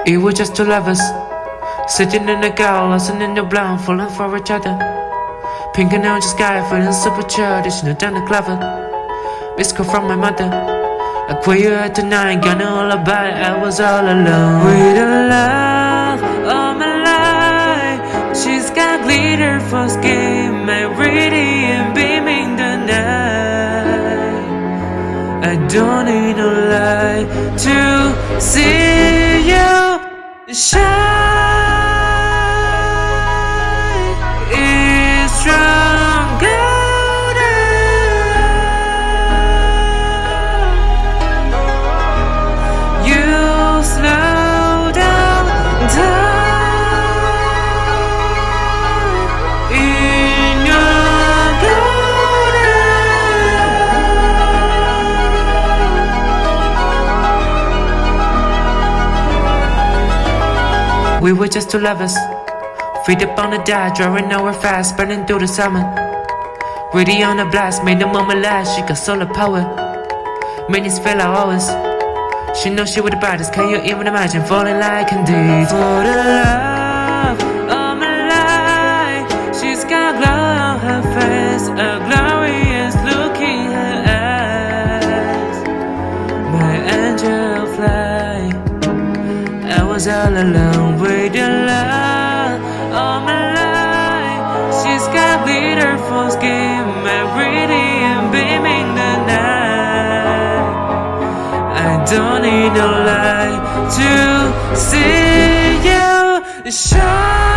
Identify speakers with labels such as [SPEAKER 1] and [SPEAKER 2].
[SPEAKER 1] It was just two lovers, sitting in the car, lost in the blind, falling for each other. Pink and orange sky, feeling super childish, no down the clever. Missed call from my mother, like where you at tonight, got no alibi, I was all alone. With the love of my life, she's got glitter for skin, my radiant beaming the night. I don't need no light to see you shine. It's stronger than you slow down in your golden. We were just two lovers, feet up on the dive, drawing nowhere fast, burning through the summer. Ready on the blast, made the moment last. She got solar power, minutes feel like hours. She knows she with the brightest. Can you even imagine falling like indeed? For the love of my life, she's got glow on her face, a glorious look in her eyes. My angel fly, I was all alone with the love of my life. She's got glitter for skin, my radiant beaming the night. I don't need no light to see you shine.